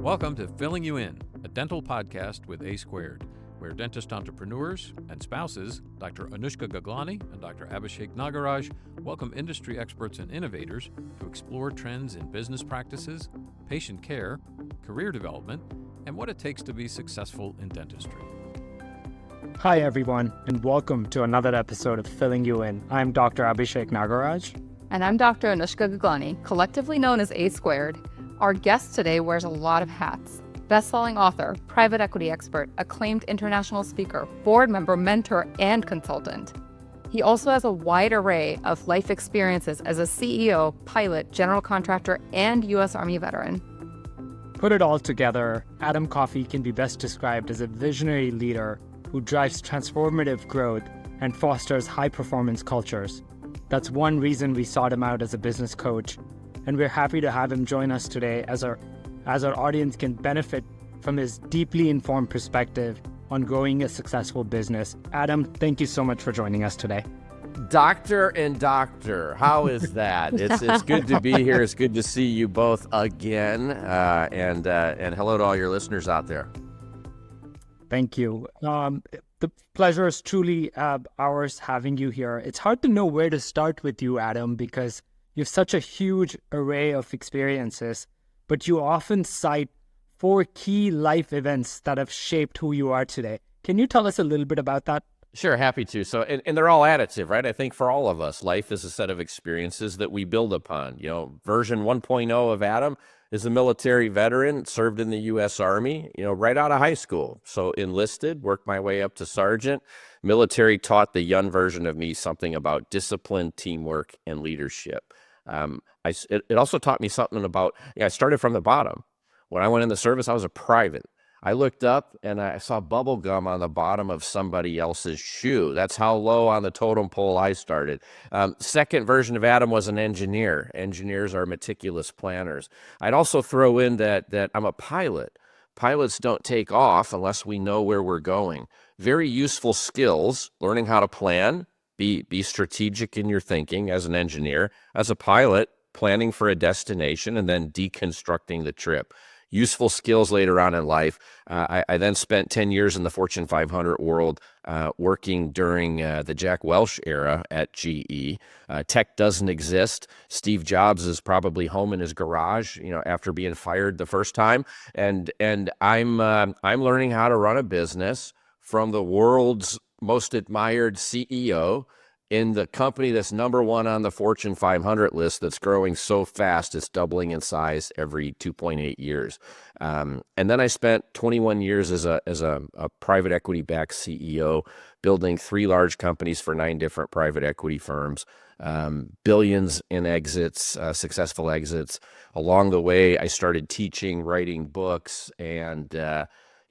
Welcome to Filling You In, a dental podcast with A Squared, where dentist entrepreneurs and spouses, Dr. Anushka Gaglani and Dr. Abhishek Nagaraj, welcome industry experts and innovators to explore trends in business practices, patient care, career development, and what it takes to be successful in dentistry. Hi everyone, and welcome to another episode of Filling You In. I'm Dr. Abhishek Nagaraj. And I'm Dr. Anushka Gaglani, collectively known as A Squared. Our guest today wears a lot of hats. Best-selling author, private equity expert, acclaimed international speaker, board member, mentor, and consultant. He also has a wide array of life experiences as a CEO, pilot, general contractor, and U.S. Army veteran. Put it all together, Adam Coffey can be best described as a visionary leader who drives transformative growth and fosters high-performance cultures. That's one reason we sought him out as a business coach, and we're happy to have him join us today as our audience can benefit from his deeply informed perspective on growing a successful business. Adam, thank you so much for joining us today. Doctor and Doctor, how is that? It's good to be here. It's good to see you both again, and hello to all your listeners out there. Thank you. The pleasure is truly ours having you here. It's hard to know where to start with you, Adam, because you have such a huge array of experiences, but you often cite 4 key life events that have shaped who you are today. Can you tell us a little bit about that? Sure, happy to. So, and they're all additive, right? I think for all of us, life is a set of experiences that we build upon. You know, version 1.0 of Adam is a military veteran, served in the U.S. Army, right out of high school. So enlisted, worked my way up to sergeant. Military taught the young version of me something about discipline, teamwork, and leadership. It also taught me something about, I started from the bottom. When I went in the service, I was a private. I looked up and I saw bubble gum on the bottom of somebody else's shoe. That's how low on the totem pole I started. Second version of Adam was an engineer. Engineers are meticulous planners. I'd also throw in that I'm a pilot. Pilots don't take off unless we know where we're going. Very useful skills, learning how to plan, be strategic in your thinking as an engineer. As a pilot, planning for a destination and then deconstructing the trip. Useful skills later on in life. I then spent 10 years in the Fortune 500 world working during the Jack Welch era at GE. Tech doesn't exist. Steve Jobs is probably home in his garage, after being fired the first time. And I'm learning how to run a business from the world's most admired CEO in the company that's number one on the Fortune 500 list that's growing so fast it's doubling in size every 2.8 years. And then I spent 21 years as a private equity-backed CEO, building 3 large companies for 9 different private equity firms, billions in exits, successful exits. Along the way, I started teaching, writing books, and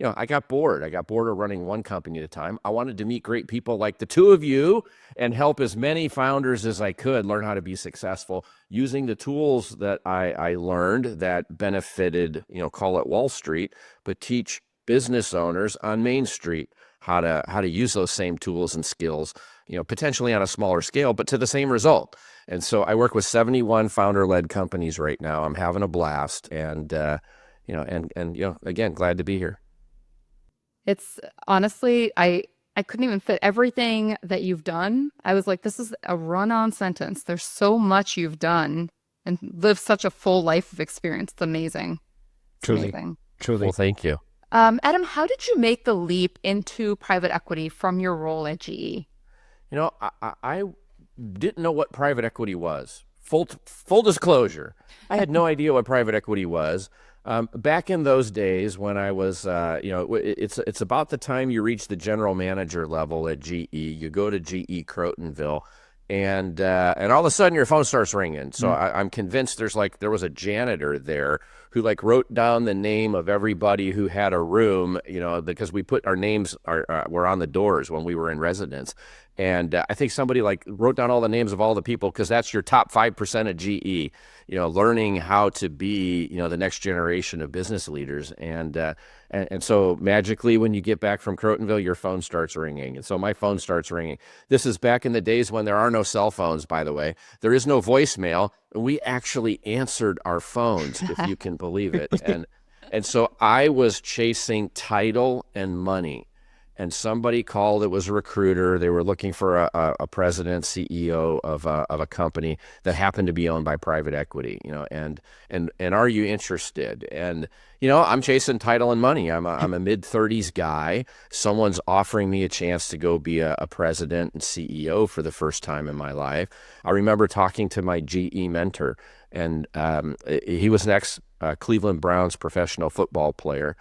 I got bored. I got bored of running one company at a time. I wanted to meet great people like the two of you and help as many founders as I could learn how to be successful using the tools that I learned that benefited, call it Wall Street, but teach business owners on Main Street how to use those same tools and skills, potentially on a smaller scale, but to the same result. And so I work with 71 founder-led companies right now. I'm having a blast, and again, glad to be here. It's honestly, I couldn't even fit everything that you've done. I was like, this is a run-on sentence. There's so much you've done and lived such a full life of experience. It's amazing. It's amazing. Truly. Well, thank you. Adam, how did you make the leap into private equity from your role at GE? I didn't know what private equity was. Full disclosure, I had no idea what private equity was. Back in those days when I was, it's about the time you reach the general manager level at GE. You go to GE Crotonville, and all of a sudden your phone starts ringing. So I'm convinced there was a janitor there who wrote down the name of everybody who had a room, because we put our names were on the doors when we were in residence. And I think somebody wrote down all the names of all the people because that's your top 5% of GE, learning how to be, the next generation of business leaders. And so magically when you get back from Crotonville, your phone starts ringing. And so my phone starts ringing. This is back in the days when there are no cell phones, by the way. There is no voicemail. We actually answered our phones, if you can believe it. And so I was chasing title and money. And somebody called, it was a recruiter. They were looking for a president, CEO of a company that happened to be owned by private equity, and are you interested? And, I'm chasing title and money. I'm a mid-30s guy. Someone's offering me a chance to go be a president and CEO for the first time in my life. I remember talking to my GE mentor, and he was an ex-Cleveland Browns professional football player.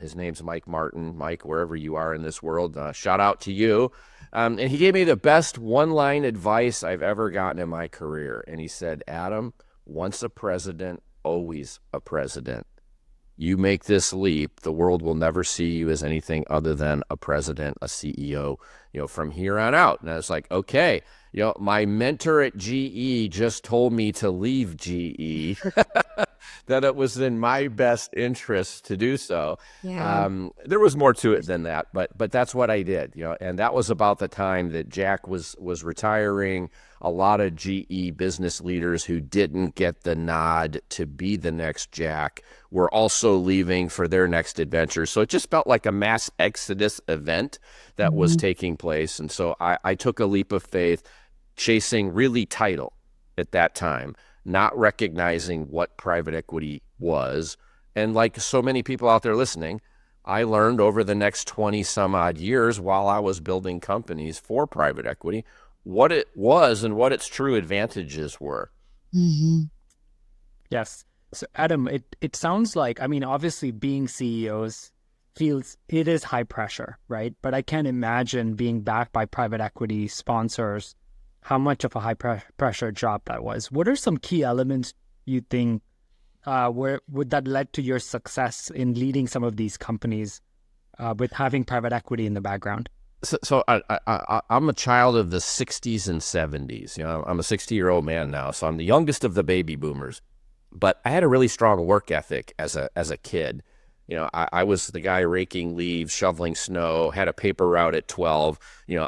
His name's Mike Martin. Mike, wherever you are in this world, shout out to you. And he gave me the best one-line advice I've ever gotten in my career. And he said, Adam, once a president, always a president. You make this leap, the world will never see you as anything other than a president, a CEO, from here on out. And I was like, okay, my mentor at GE just told me to leave GE, that it was in my best interest to do so. Yeah. There was more to it than that, but that's what I did, and that was about the time that Jack was retiring. A lot of GE business leaders who didn't get the nod to be the next Jack were also leaving for their next adventure. So it just felt like a mass exodus event that was taking place. And so I took a leap of faith, chasing really title at that time, not recognizing what private equity was. And like so many people out there listening, I learned over the next 20 some odd years while I was building companies for private equity, what it was and what its true advantages were. Yes. So Adam, it sounds like, obviously being CEOs it is high pressure, right? But I can't imagine being backed by private equity sponsors, how much of a high pressure job that was. What are some key elements you think that led to your success in leading some of these companies with having private equity in the background? So I'm a child of the 60s and 70s. I'm a 60-year-old man now, so I'm the youngest of the baby boomers. But I had a really strong work ethic as a kid. I was the guy raking leaves, shoveling snow, had a paper route at 12.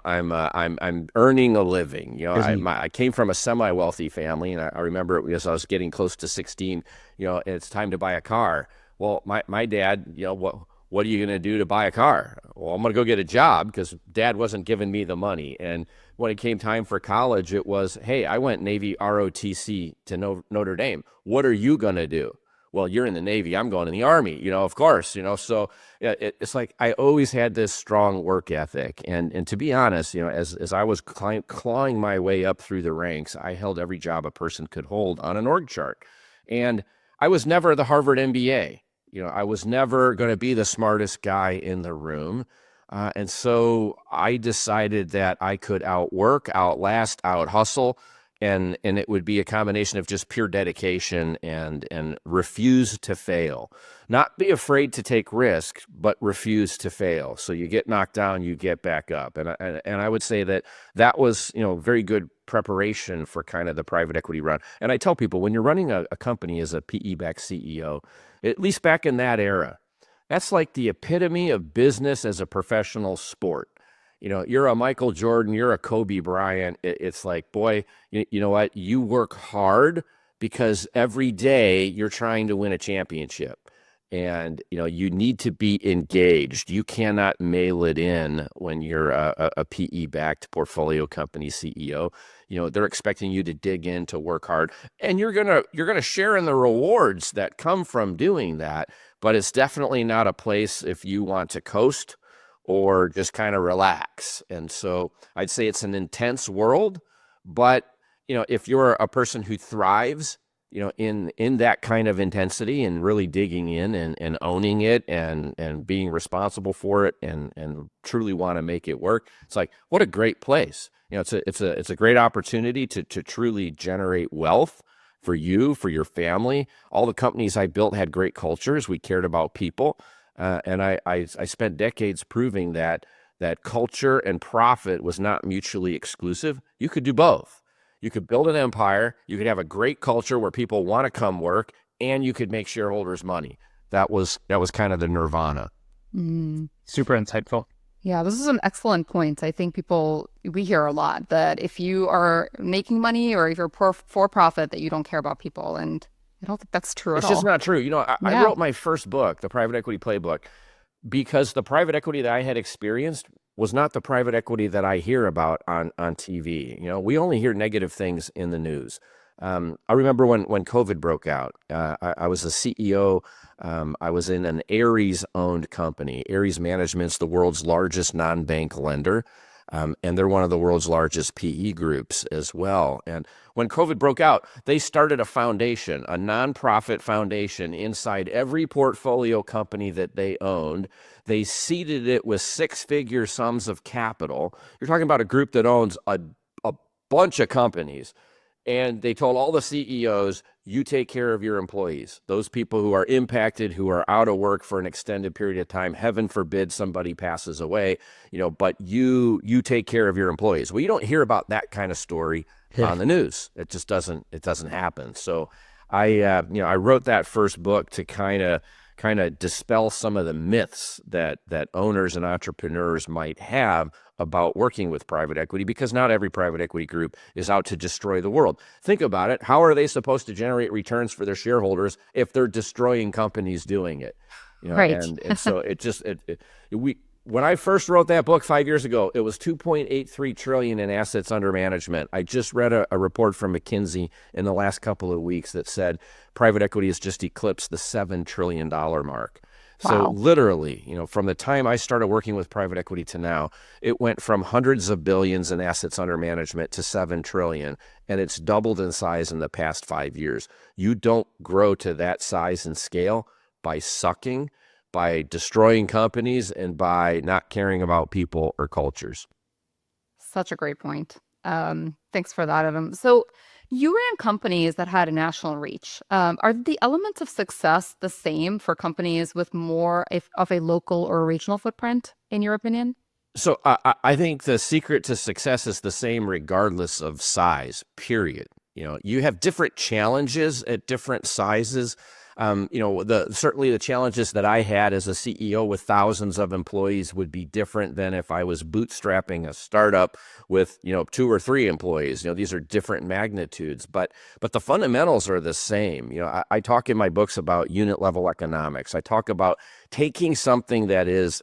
I'm earning a living. I came from a semi-wealthy family, and I remember it because I was getting close to 16. It's time to buy a car. Well, my dad, what are you going to do to buy a car? Well, I'm going to go get a job because Dad wasn't giving me the money. And when it came time for college, it was, hey, I went Navy ROTC to Notre Dame. What are you going to do? Well, you're in the Navy, I'm going in the Army, of course, so it's like I always had this strong work ethic. And to be honest, as I was clawing my way up through the ranks, I held every job a person could hold on an org chart. And I was never the Harvard MBA. I was never going to be the smartest guy in the room. And so I decided that I could outwork, outlast, out-hustle, and it would be a combination of just pure dedication and refuse to fail. Not be afraid to take risk, but refuse to fail. So you get knocked down, you get back up. And I would say that was, very good preparation for kind of the private equity run. And I tell people, when you're running a company as a PE-backed CEO, at least back in that era, that's like the epitome of business as a professional sport. You're a Michael Jordan, you're a Kobe Bryant. It's like, boy, you know what? You work hard because every day you're trying to win a championship. And, you need to be engaged. You cannot mail it in when you're a PE-backed portfolio company CEO. They're expecting you to dig in, to work hard. And you're gonna share in the rewards that come from doing that. But it's definitely not a place if you want to coast or just kind of relax. And so I'd say it's an intense world, but if you're a person who thrives, in that kind of intensity and really digging in and owning it and being responsible for it and truly want to make it work, it's like, what a great place. It's a great opportunity to truly generate wealth for you, for your family. All the companies I built had great cultures. We cared about people. And I spent decades proving that culture and profit was not mutually exclusive. You could do both. You could build an empire, you could have a great culture where people want to come work, and you could make shareholders money. That was kind of the nirvana. Super insightful. Yeah, this is an excellent point. I think we hear a lot that if you are making money or if you're for profit, that you don't care about people. And I don't think that's true at It's all. just not true. I Yeah. wrote my first book, The Private Equity Playbook, because the private equity that I had experienced was not the private equity that I hear about on TV. We only hear negative things in the news. I remember when COVID broke out, I was a CEO. I was in an Ares-owned company. Ares Management's the world's largest non-bank lender. And they're one of the world's largest PE groups as well. And when COVID broke out, they started a foundation, a nonprofit foundation inside every portfolio company that they owned. They seeded it with six-figure sums of capital. You're talking about a group that owns a bunch of companies. And they told all the CEOs, you take care of your employees. Those people who are impacted, who are out of work for an extended period of time, heaven forbid somebody passes away, but you take care of your employees. Well, you don't hear about that kind of story on the news. It just doesn't happen. So I wrote that first book to kind of dispel some of the myths that owners and entrepreneurs might have about working with private equity, because not every private equity group is out to destroy the world. Think about it. How are they supposed to generate returns for their shareholders if they're destroying companies doing it? Right. And so when I first wrote that book 5 years ago, it was $2.83 trillion in assets under management. I just read a report from McKinsey in the last couple of weeks that said private equity has just eclipsed the $7 trillion mark. So Wow. literally, from the time I started working with private equity to now, it went from hundreds of billions in assets under management to 7 trillion, and it's doubled in size in the past 5 years. You don't grow to that size and scale by sucking, by destroying companies, and by not caring about people or cultures. Such a great point. Thanks for that, Adam. So you were in companies that had a national reach. Are the elements of success the same for companies with more of a local or regional footprint, in your opinion? So I think the secret to success is the same regardless of size, period. You have different challenges at different sizes. Certainly the challenges that I had as a CEO with thousands of employees would be different than if I was bootstrapping a startup with, 2 or 3 employees. These are different magnitudes, but the fundamentals are the same. I talk in my books about unit level economics. I talk about taking something that is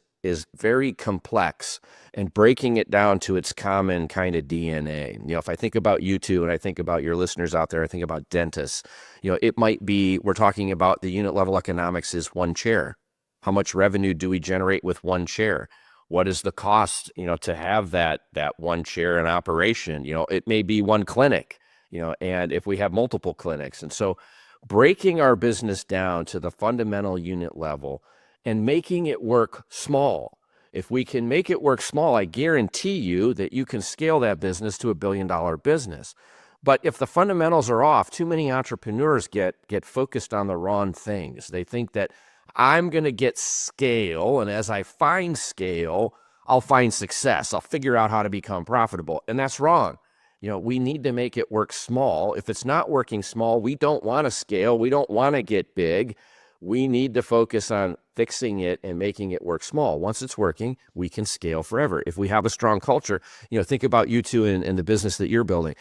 very complex and breaking it down to its common kind of DNA. If I think about you two and I think about your listeners out there, I think about dentists, it might be, we're talking about the unit level economics is one chair. How much revenue do we generate with one chair? What is the cost, to have that one chair in operation? It may be one clinic, and if we have multiple clinics. And so breaking our business down to the fundamental unit level and making it work small. If we can make it work small, I guarantee you that you can scale that business to $1 billion business. But if the fundamentals are off, too many entrepreneurs get focused on the wrong things. They think that I'm going to get scale, and as I find scale, I'll find success. I'll figure out how to become profitable. And that's wrong. We need to make it work small. If it's not working small, we don't want to scale. We don't want to get big. We need to focus on fixing it and making it work small. Once it's working, we can scale forever. If we have a strong culture, think about you two and the business that you're building.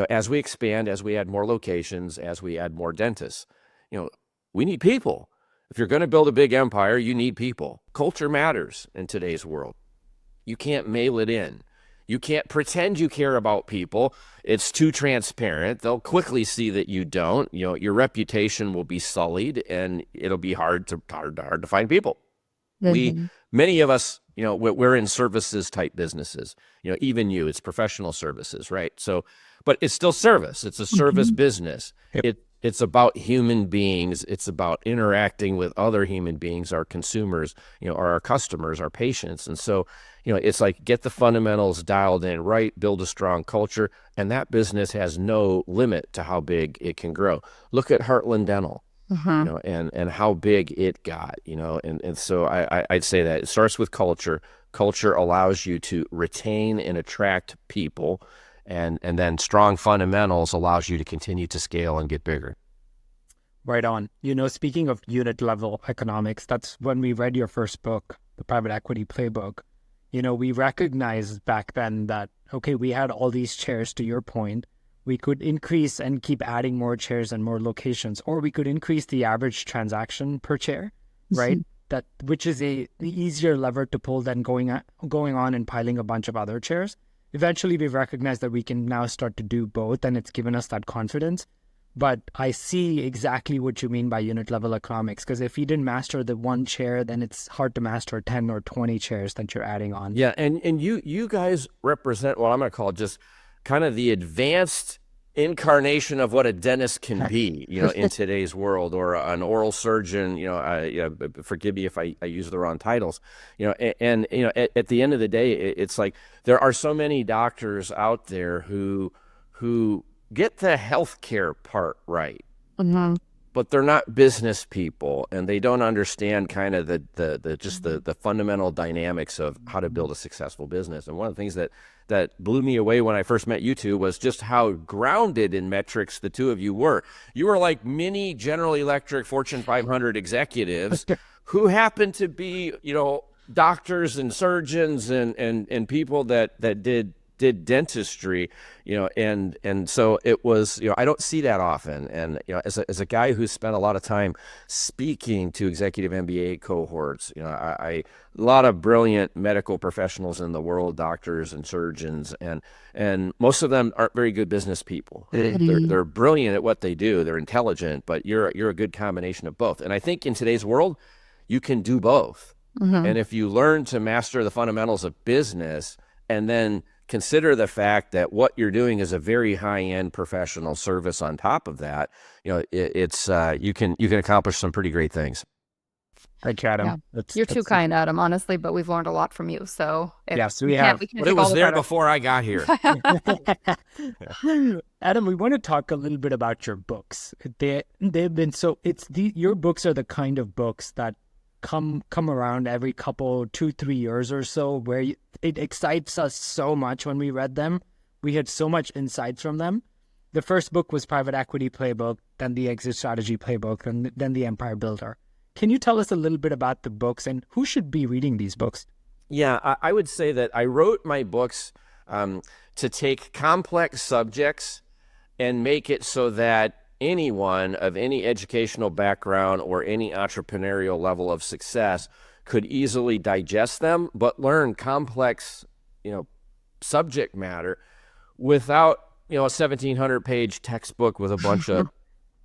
As we expand, as we add more locations, as we add more dentists, we need people. If you're going to build a big empire, you need people. Culture matters in today's world. You can't mail it in. You can't pretend you care about people. It's too transparent. They'll quickly see that you don't. Your reputation will be sullied, and it'll be hard to find people. Mm-hmm. Many of us, we're in services type businesses. Even you, it's professional services, right? So, but it's still service. It's a service business. Yep. It's about human beings. It's about interacting with other human beings, our consumers, or our customers, our patients. And so, it's like get the fundamentals dialed in right, build a strong culture, and that business has no limit to how big it can grow. Look at Heartland Dental, and how big it got, and so I'd say that it starts with culture. Culture allows you to retain and attract people. And then strong fundamentals allows you to continue to scale and get bigger. Right on. Speaking of unit level economics, that's when we read your first book, The Private Equity Playbook. We recognized back then that, okay, we had all these chairs, to your point, we could increase and keep adding more chairs and more locations, or we could increase the average transaction per chair, right? Which is the easier lever to pull than going on and piling a bunch of other chairs. Eventually, we've recognized that we can now start to do both, and it's given us that confidence. But I see exactly what you mean by unit level economics, because if you didn't master the one chair, then it's hard to master 10 or 20 chairs that you're adding on. Yeah, and you guys represent what I'm going to call just kind of the advanced incarnation of what a dentist can be, in today's world, or an oral surgeon, forgive me if I use the wrong titles, and at the end of the day, it's like there are so many doctors out there who get the healthcare part right, but they're not business people, and they don't understand kind of the fundamental dynamics of how to build a successful business. And one of the things that blew me away when I first met you two was just how grounded in metrics the two of you were. You were like mini General Electric Fortune 500 executives who happened to be, doctors and surgeons and people that did dentistry, and so it was, I don't see that often. And, as a guy who spent a lot of time speaking to executive MBA cohorts, a lot of brilliant medical professionals in the world, doctors and surgeons, and most of them aren't very good business people. They're brilliant at what they do. They're intelligent, but you're a good combination of both. And I think in today's world, you can do both. And if you learn to master the fundamentals of business, and then consider the fact that what you're doing is a very high-end professional service on top of that, it's you can accomplish some pretty great things. Thank you, Adam. Yeah. You're too kind, Adam, honestly, but we've learned a lot from you. So yes, we have. But it was there before I got here. Adam, we want to talk a little bit about your books. They've been your books are the kind of books that come around every 2-3 years or so, where it excites us so much when we read them. We had so much insights from them. The first book was Private Equity Playbook, then the Exit Strategy Playbook, and then the Empire Builder. Can you tell us a little bit about the books and who should be reading these books? Yeah, I would say that I wrote my books to take complex subjects and make it so that anyone of any educational background or any entrepreneurial level of success could easily digest them, but learn complex, subject matter without, a 1,700-page textbook with a bunch of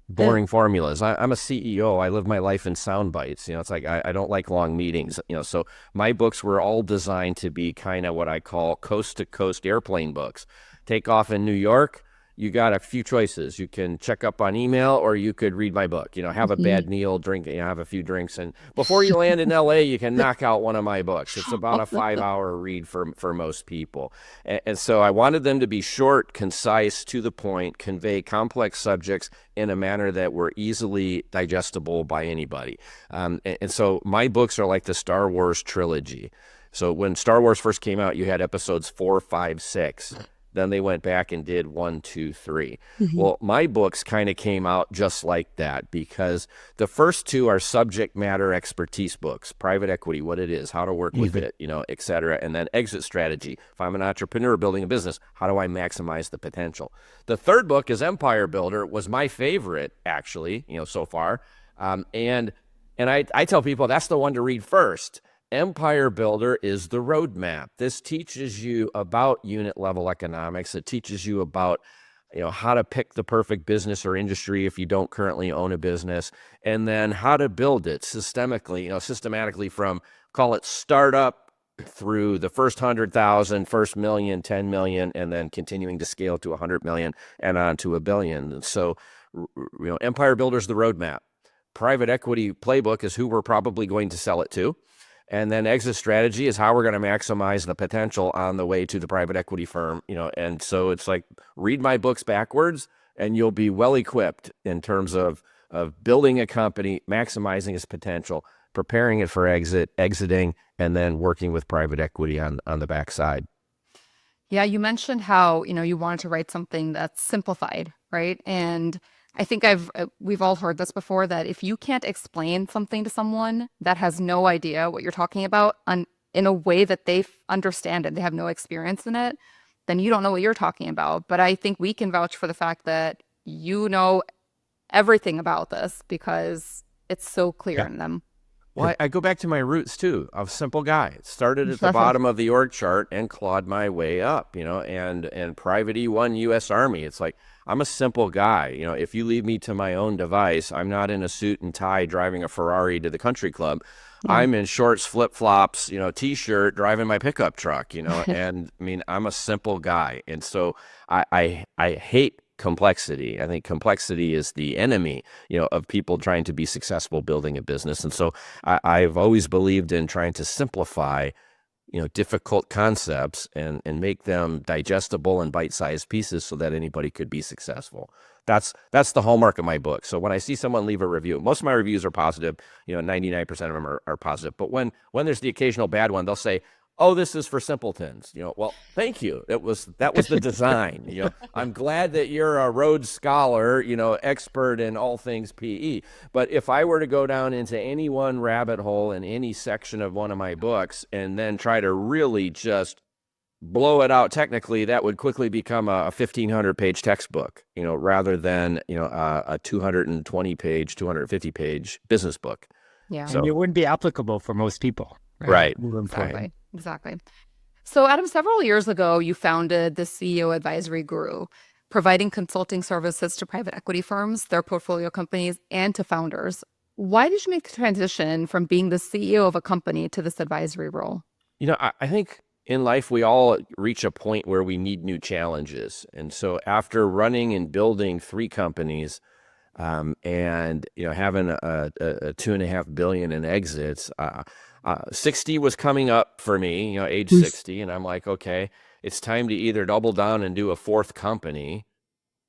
boring formulas. I'm a CEO. I live my life in sound bites. It's like I don't like long meetings. So my books were all designed to be kind of what I call coast-to-coast airplane books. Take off in New York, you got a few choices. You can check up on email, or you could read my book. Have a bad meal, drink, have a few drinks, and before you land in LA, you can knock out one of my books. It's about a 5-hour read for most people. And so I wanted them to be short, concise, to the point, convey complex subjects in a manner that were easily digestible by anybody. And so my books are like the Star Wars trilogy. So when Star Wars first came out, you had episodes 4, 5, 6. Then they went back and did 1, 2, 3. Well, my books kind of came out just like that, because the first two are subject matter expertise books: Private Equity, what it is, how to work with it, et cetera. And then Exit Strategy. If I'm an entrepreneur building a business, how do I maximize the potential? The third book is Empire Builder, was my favorite, actually, so far. And I tell people that's the one to read first. Empire Builder is the roadmap. This teaches you about unit level economics. It teaches you about, how to pick the perfect business or industry if you don't currently own a business, and then how to build it systematically from, call it startup, through the first 100,000, first million, 10 million, and then continuing to scale to 100 million and on to $1 billion. And so, Empire Builder is the roadmap. Private Equity Playbook is who we're probably going to sell it to. And then Exit Strategy is how we're going to maximize the potential on the way to the private equity firm, and so it's like, read my books backwards and you'll be well equipped in terms of building a company, maximizing its potential, preparing it for exiting, and then working with private equity on the backside. Yeah, you mentioned how, you wanted to write something that's simplified, right? And I think we've all heard this before, that if you can't explain something to someone that has no idea what you're talking about in a way that they understand it, they have no experience in it, then you don't know what you're talking about. But I think we can vouch for the fact that you know everything about this because it's so clear in them. Well, I go back to my roots too. I'm a simple guy. Started at the bottom of the org chart and clawed my way up, and private E1 U.S. Army. It's like, I'm a simple guy. If you leave me to my own device, I'm not in a suit and tie driving a Ferrari to the country club. Yeah. I'm in shorts, flip-flops, T-shirt, driving my pickup truck, and I mean, I'm a simple guy. And so I hate complexity. I think complexity is the enemy, of people trying to be successful building a business. And so I've always believed in trying to simplify, difficult concepts and make them digestible and bite-sized pieces so that anybody could be successful. That's the hallmark of my book. So when I see someone leave a review, most of my reviews are positive, 99% of them are positive. But when there's the occasional bad one, they'll say, "Oh, this is for simpletons." Well, thank you. That was the design. I'm glad that you're a Rhodes Scholar, expert in all things PE. But if I were to go down into any one rabbit hole in any section of one of my books and then try to really just blow it out technically, that would quickly become a 1,500-page textbook, rather than, a 220-page, 250-page business book. Yeah. So, and it wouldn't be applicable for most people. Right. Exactly. So, Adam, several years ago, you founded the CEO Advisory Guru, providing consulting services to private equity firms, their portfolio companies, and to founders. Why did you make the transition from being the CEO of a company to this advisory role? I think in life, we all reach a point where we need new challenges. And so after running and building 3 companies, and having a $2.5 billion in exits, 60 was coming up for me, age 60, and I'm like, okay, it's time to either double down and do a 4th company,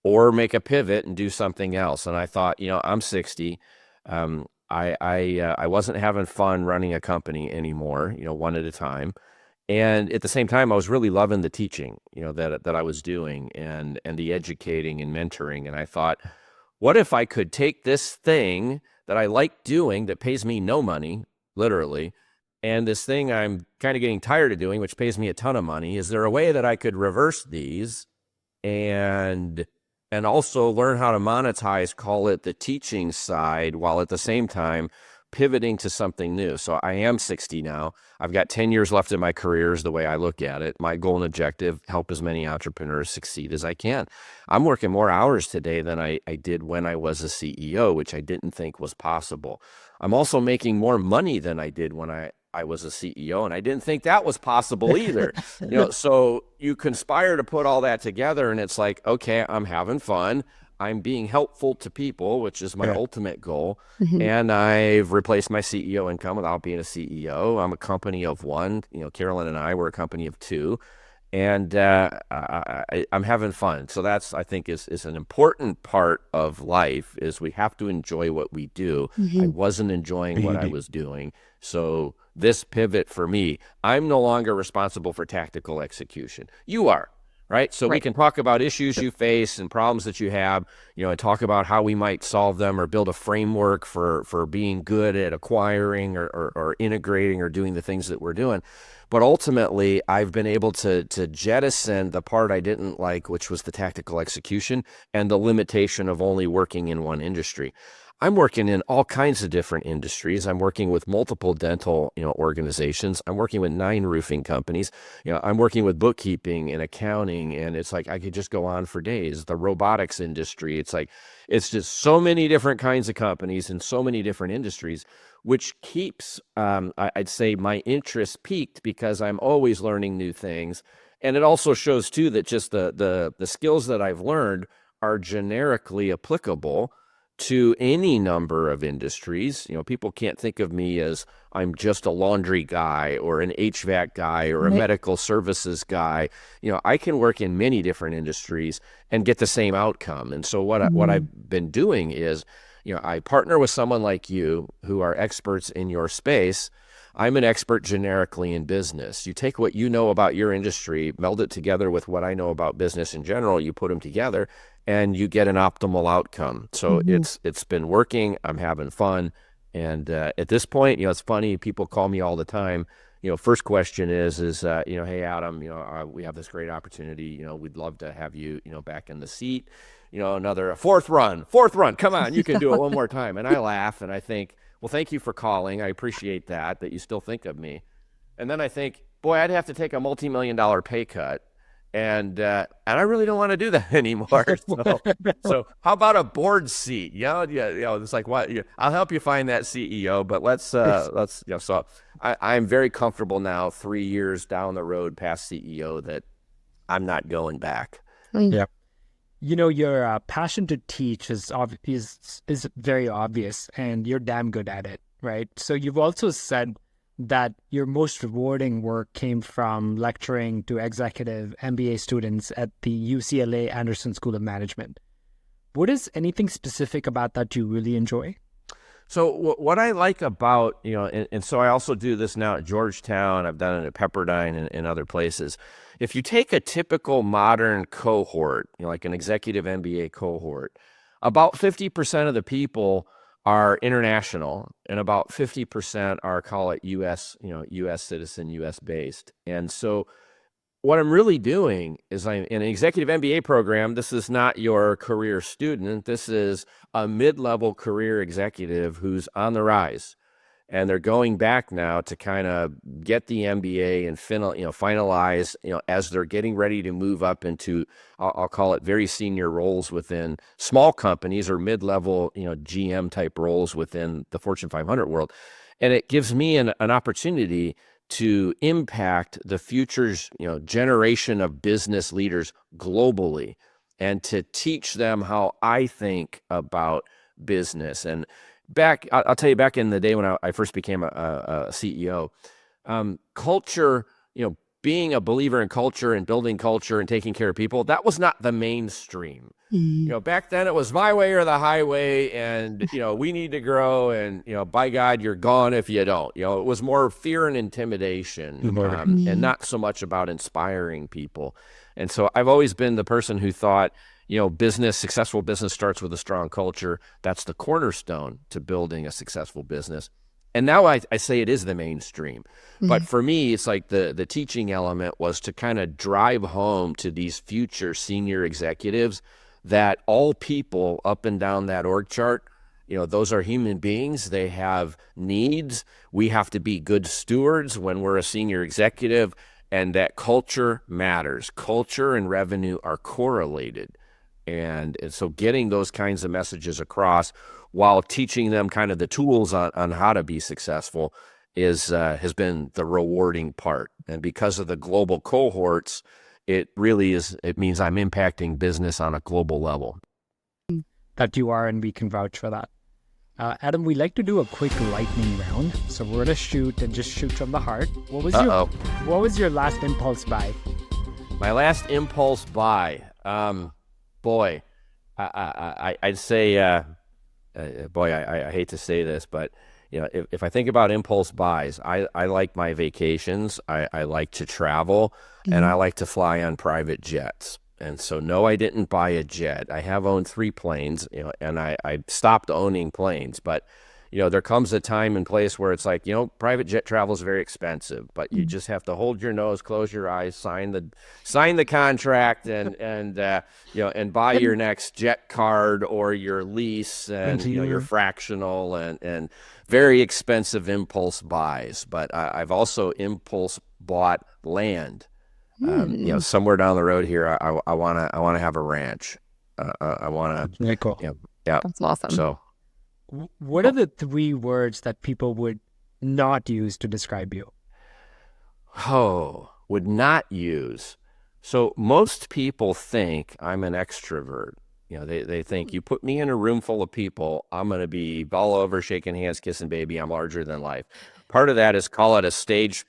or make a pivot and do something else. And I thought, I'm 60, I wasn't having fun running a company anymore, one at a time. And at the same time, I was really loving the teaching, that I was doing, and the educating and mentoring. And I thought, what if I could take this thing that I like doing that pays me no money, literally, and this thing I'm kind of getting tired of doing, which pays me a ton of money? Is there a way that I could reverse these and also learn how to monetize, call it the teaching side, while at the same time pivoting to something new? So I am 60 now. I've got 10 years left in my career is the way I look at it. My goal and objective, help as many entrepreneurs succeed as I can. I'm working more hours today than I did when I was a CEO, which I didn't think was possible. I'm also making more money than I did when I was a CEO, and I didn't think that was possible either. So you conspire to put all that together, and it's like, okay, I'm having fun. I'm being helpful to people, which is my ultimate goal. And I've replaced my CEO income without being a CEO. I'm a company of 1. Carolyn and I were a company of 2. And I'm having fun. So that's, I think, is an important part of life, is we have to enjoy what we do. I wasn't enjoying what I was doing. So this pivot for me, I'm no longer responsible for tactical execution. You are. Right. So we can talk about issues you face and problems that you have, and talk about how we might solve them, or build a framework for being good at acquiring or integrating or doing the things that we're doing. But ultimately, I've been able to jettison the part I didn't like, which was the tactical execution and the limitation of only working in one industry. I'm working in all kinds of different industries. I'm working with multiple dental, organizations. I'm working with 9 roofing companies. I'm working with bookkeeping and accounting, and it's like I could just go on for days. The robotics industry, it's just so many different kinds of companies and so many different industries, which keeps, I'd say, my interest peaked, because I'm always learning new things. And it also shows too that just the skills that I've learned are generically applicable to any number of industries. People can't think of me as I'm just a laundry guy or an HVAC guy or a medical services guy. I can work in many different industries and get the same outcome. And so what I've been doing is, I partner with someone like you who are experts in your space. I'm an expert generically in business. You take what you know about your industry, meld it together with what I know about business in general, you put them together, and you get an optimal outcome. So it's been working. I'm having fun. And at this point, it's funny, people call me all the time, first question is, hey, Adam, we have this great opportunity. We'd love to have you, back in the seat. Another fourth run, come on, you can do it one more time. And I laugh and I think, well, thank you for calling. I appreciate that you still think of me. And then I think, boy, I'd have to take a multi-million-dollar pay cut. And I really don't want to do that anymore. So how about a board seat? It's like, what? I'll help you find that CEO, but let's. So I'm very comfortable now, 3 years down the road past CEO, that I'm not going back. Yeah. Your passion to teach is very obvious, and you're damn good at it, right? So you've also said that your most rewarding work came from lecturing to executive MBA students at the UCLA Anderson School of Management. What is anything specific about that you really enjoy? So what I like about, and so I also do this now at Georgetown, I've done it at Pepperdine and other places. If you take a typical modern cohort, like an executive MBA cohort, about 50% of the people are international, and about 50% are, call it U.S., U.S. citizen, U.S. based. And so what I'm really doing is I'm in an executive MBA program. This is not your career student. This is a mid-level career executive who's on the rise. And they're going back now to kind of get the MBA and finalize, as they're getting ready to move up into, I'll call it very senior roles within small companies or mid-level, GM type roles within the Fortune 500 world. And it gives me an opportunity to impact the future's, generation of business leaders globally, and to teach them how I think about business. And I'll tell you, back in the day when I first became a CEO, culture, being a believer in culture and building culture and taking care of people, that was not the mainstream. Back then it was my way or the highway, and, we need to grow, and, by God, you're gone if you don't. It was more fear and intimidation, and not so much about inspiring people. And so I've always been the person who thought, successful business starts with a strong culture. That's the cornerstone to building a successful business. And now I say it is the mainstream. But for me, it's like the teaching element was to kind of drive home to these future senior executives that all people up and down that org chart, those are human beings. They have needs. We have to be good stewards when we're a senior executive, and that culture matters. Culture and revenue are correlated. And so getting those kinds of messages across while teaching them kind of the tools on how to be successful has been the rewarding part. And because of the global cohorts, it means I'm impacting business on a global level. That you are, and we can vouch for that. Adam, we like to do a quick lightning round. So we're going to shoot from the heart. What was your last impulse buy? My last impulse buy, boy, I'd say, I hate to say this, but if I think about impulse buys, I like my vacations. I like to travel, and I like to fly on private jets. And so, no, I didn't buy a jet. I have owned 3 planes, and I stopped owning planes. But, there comes a time and place where it's like, private jet travel is very expensive, but you just have to hold your nose, close your eyes, sign the contract, and buy your next jet card or your lease, and your fractional and very expensive impulse buys. But I've also impulse bought land. Somewhere down the road here, I want to have a ranch. I want to. Very cool. Yeah. That's awesome. So, what are the 3 words that people would not use to describe you? Would not use. So most people think I'm an extrovert. They think, you put me in a room full of people, I'm going to be all over, shaking hands, kissing baby. I'm larger than life. Part of that is, call it a stage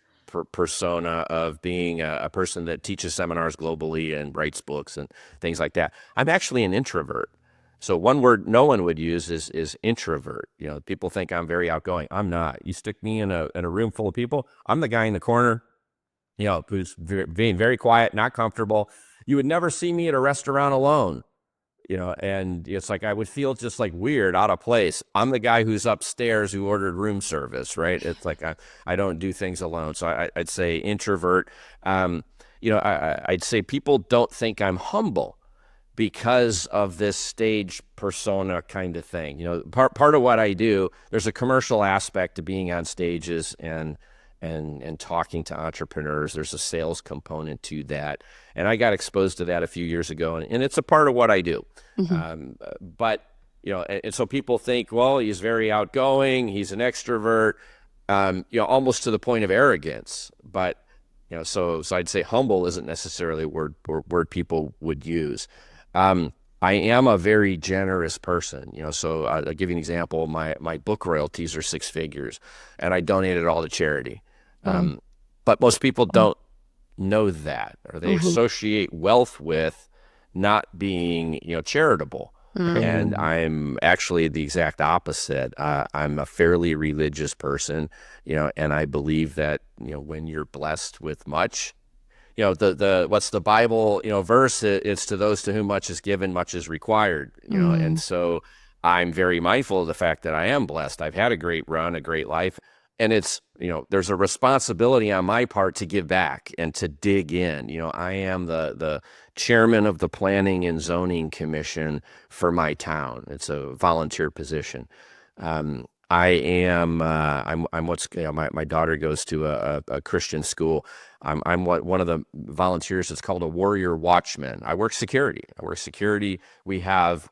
persona of being a person that teaches seminars globally and writes books and things like that. I'm actually an introvert. So one word no one would use is introvert. People think I'm very outgoing. I'm not. You stick me in a room full of people, I'm the guy in the corner, who's being very quiet, not comfortable. You would never see me at a restaurant alone. and it's like I would feel just like weird, out of place. I'm the guy who's upstairs who ordered room service, right? It's like I don't do things alone. So I'd say introvert. I'd say people don't think I'm humble because of this stage persona kind of thing. Part of what I do, there's a commercial aspect to being on stages and talking to entrepreneurs. There's a sales component to that. And I got exposed to that a few years ago, and it's a part of what I do. But so people think, well, he's very outgoing, he's an extrovert, almost to the point of arrogance. But, so I'd say humble isn't necessarily a word people would use. I am a very generous person, so I'll give you an example. My book royalties are 6 figures, and I donate it all to charity. But most people don't know that, or they associate wealth with not being, charitable. And I'm actually the exact opposite. I'm a fairly religious person, and I believe that, when you're blessed with much, what's the Bible, verse? It's to those to whom much is given, much is required, and so I'm very mindful of the fact that I am blessed. I've had a great run, a great life, and it's, there's a responsibility on my part to give back and to dig in. I am the chairman of the Planning and Zoning Commission for my town. It's a volunteer position. I am, I'm what's, my daughter goes to a Christian school. I'm one of the volunteers that's called a warrior watchman. I work security. We have,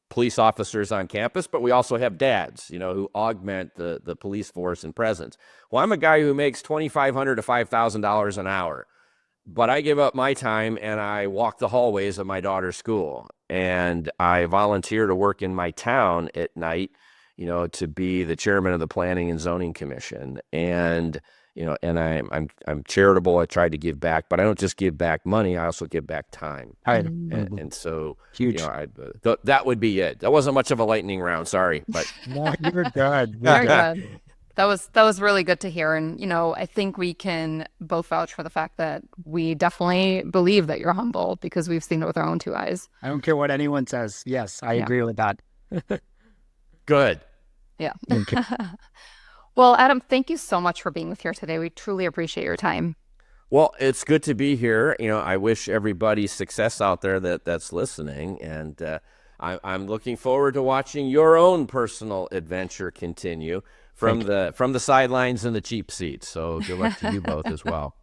police officers on campus, but we also have dads, who augment the police force and presence. Well, I'm a guy who makes $2,500 to $5,000 an hour, but I give up my time and I walk the hallways of my daughter's school, and I volunteer to work in my town at night, to be the chairman of the Planning and Zoning Commission. And and I'm charitable. I try to give back, but I don't just give back money. I also give back time. And so, huge. That would be it. That wasn't much of a lightning round. Sorry, but No, you're good. Very good. That was really good to hear. And, I think we can both vouch for the fact that we definitely believe that you're humble because we've seen it with our own 2 eyes. I don't care what anyone says. Yes, I agree with that. Good. Yeah. Well, Adam, thank you so much for being with here today. We truly appreciate your time. Well, it's good to be here. I wish everybody success out there that's listening. And I'm looking forward to watching your own personal adventure continue from the sidelines and the cheap seats. So good luck to you both as well.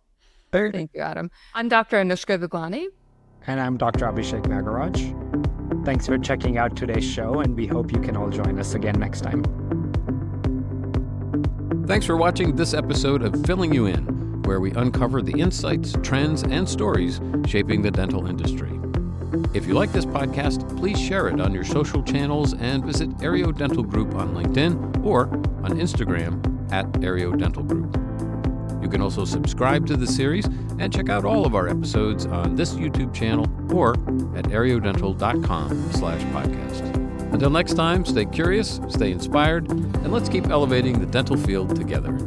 Thank you, Adam. I'm Dr. Anushka Gaglani. And I'm Dr. Abhishek Nagaraj. Thanks for checking out today's show, and we hope you can all join us again next time. Thanks for watching this episode of Filling You In, where we uncover the insights, trends, and stories shaping the dental industry. If you like this podcast, please share it on your social channels and visit Areo Dental Group on LinkedIn or on Instagram @Areo Dental Group. You can also subscribe to the series and check out all of our episodes on this YouTube channel or at areodental.com/podcast. Until next time, stay curious, stay inspired, and let's keep elevating the dental field together.